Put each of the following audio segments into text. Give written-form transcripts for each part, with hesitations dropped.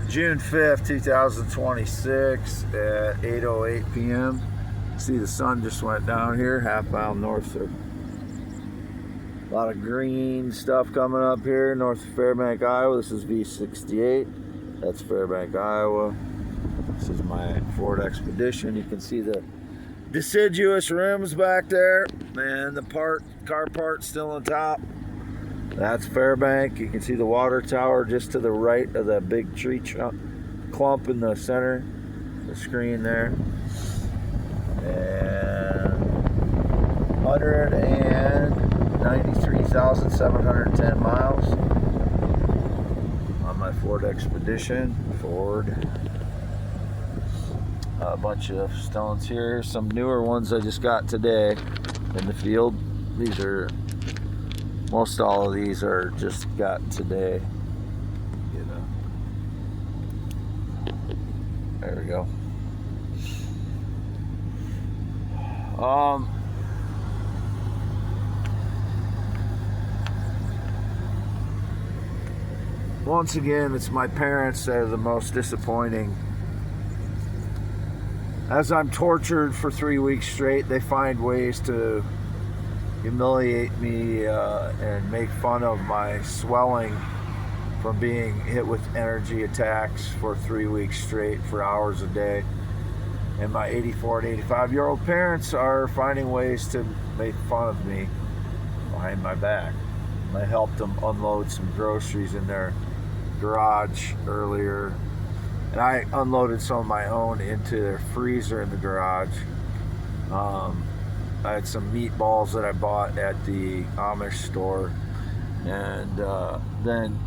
June 5th, 2026 at 8:08 p.m. See the sun just went down here, half mile north of. A lot of green stuff coming up here north of Fairbank, Iowa. This is V68. That's Fairbank, Iowa. This is my Ford Expedition. You can see the deciduous rims back there, and the car part still on top. That's Fairbank. You can see the water tower just to the right of that big tree clump in the center, the screen there. And 193,710 miles on my Ford Expedition. Ford. A bunch of stones here. Some newer ones I just got today in the field. These are, most all of these are just got today. There we go. Once again, it's my parents that are the most disappointing. As I'm tortured for 3 weeks straight, they find ways to humiliate me and make fun of my swelling from being hit with energy attacks for 3 weeks straight for hours a day. And my 84 and 85-year-old parents are finding ways to make fun of me behind my back. I helped them unload some groceries in their garage earlier. And I unloaded some of my own into their freezer in the garage. I had some meatballs that I bought at the Amish store. And then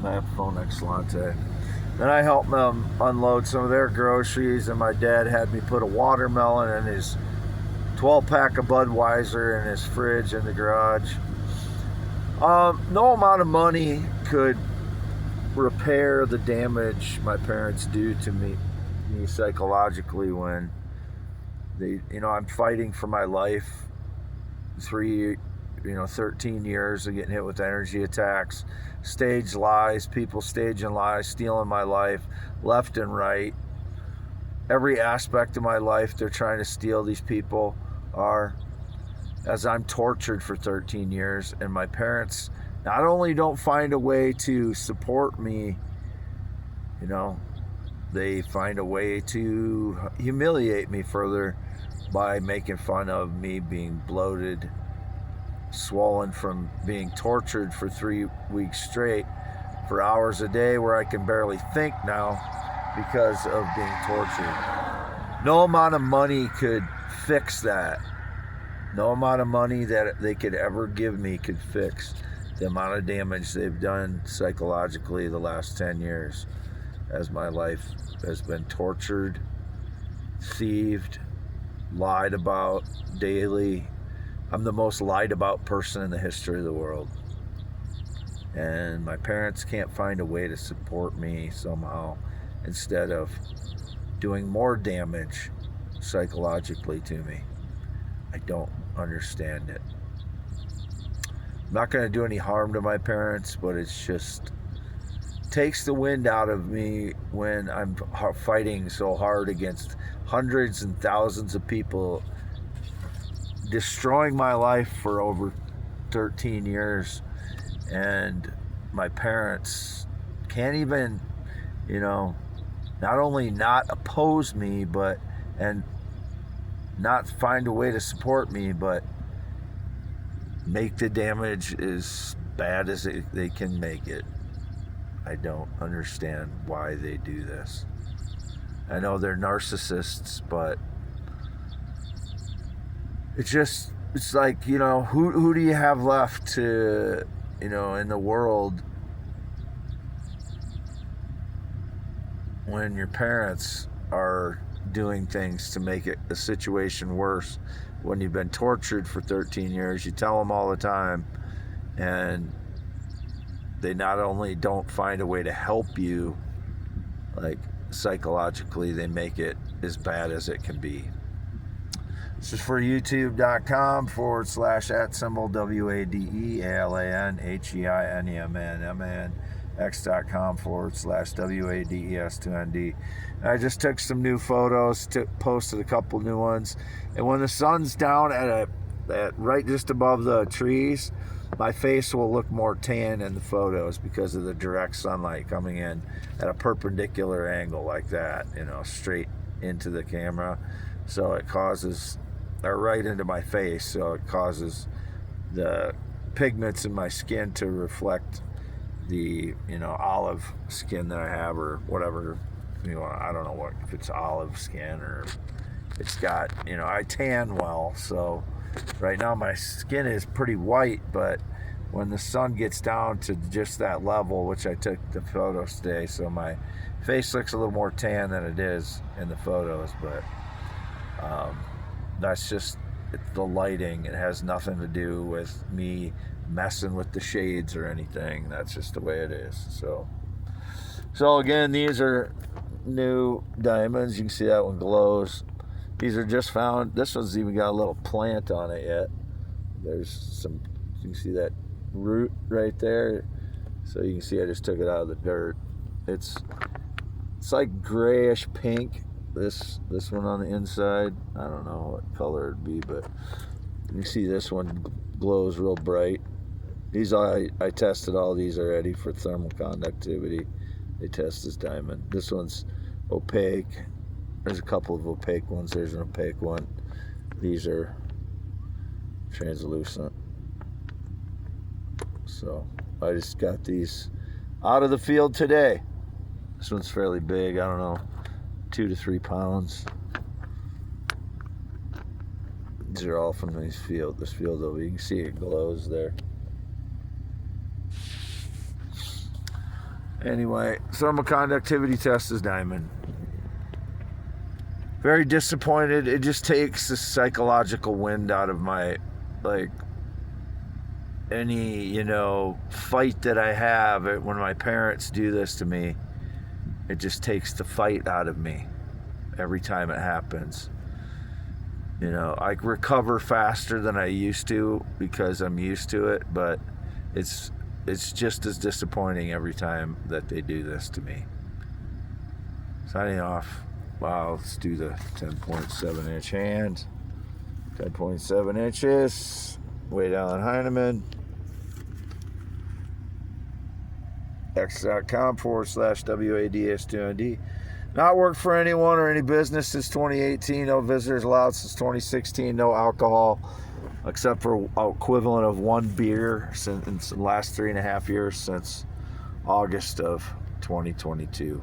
I have phone excellente. Then I helped them unload some of their groceries, and my dad had me put a watermelon and his 12-pack of Budweiser in his fridge in the garage. No amount of money could repair the damage my parents do to me psychologically when I'm fighting for my life. 13 years of getting hit with energy attacks, staged lies, people staging lies, stealing my life left and right. Every aspect of my life they're trying to steal. These people are, as I'm tortured for 13 years, and my parents not only don't find a way to support me, they find a way to humiliate me further by making fun of me being bloated, swollen from being tortured for 3 weeks straight for hours a day, where I can barely think now because of being tortured. No amount of money could fix that. No amount of money that they could ever give me could fix the amount of damage they've done psychologically the last 10 years, as my life has been tortured, thieved, lied about daily. I'm the most lied about person in the history of the world. And my parents can't find a way to support me somehow, instead of doing more damage psychologically to me. I don't understand it. I'm not going to do any harm to my parents, but it's just takes the wind out of me when I'm fighting so hard against hundreds and thousands of people, destroying my life for over 13 years, and my parents can't even, not only not oppose me, and not find a way to support me, but make the damage as bad as they can make it. I don't understand why they do this. I know they're narcissists, but it's like, who do you have left to, in the world when your parents are doing things to make a situation worse? When you've been tortured for 13 years, you tell them all the time, and they not only don't find a way to help you, like psychologically, they make it as bad as it can be. This is for youtube.com/@WADEALANHEINEMAN. x.com/WADES2ND. I just took some new photos, posted a couple new ones, and when the sun's down at right just above the trees, my face will look more tan in the photos because of the direct sunlight coming in at a perpendicular angle like that, straight into the camera. So it causes, or right into my face, so it causes the pigments in my skin to reflect the olive skin that I have, or whatever, I don't know what, if it's olive skin or it's got, I tan well, so right now my skin is pretty white, but when the sun gets down to just that level, which I took the photos today, so my face looks a little more tan than it is in the photos, but that's just the lighting. It has nothing to do with me messing with the shades or anything. That's just the way it is. So again, these are new diamonds. You can see that one glows. These are just found. This one's even got a little plant on it yet. There's some, you can see that root right there. So you can see I just took it out of the dirt. It's like grayish pink. This one on the inside, I don't know what color it'd be, but you see this one glows real bright. These I tested all these already for thermal conductivity. They test as diamond. This one's opaque. There's a couple of opaque ones. There's an opaque one. These are translucent. So I just got these out of the field today. This one's fairly big. I don't know, 2 to 3 pounds. These are all from this field over. You can see it glows there. Anyway, thermal conductivity test is diamond. Very disappointed. It just takes the psychological wind out of my, any, fight that I have. When my parents do this to me, it just takes the fight out of me every time it happens. I recover faster than I used to because I'm used to it, but it's just as disappointing every time that they do this to me. Signing off. Wow, let's do the 10.7 inch hand. 10.7 inches. Wade Allen Heineman. x.com/WADS2ND. Not worked for anyone or any business since 2018. No visitors allowed since 2016. No alcohol except for equivalent of 1 beer since the last 3.5 years since August of 2022.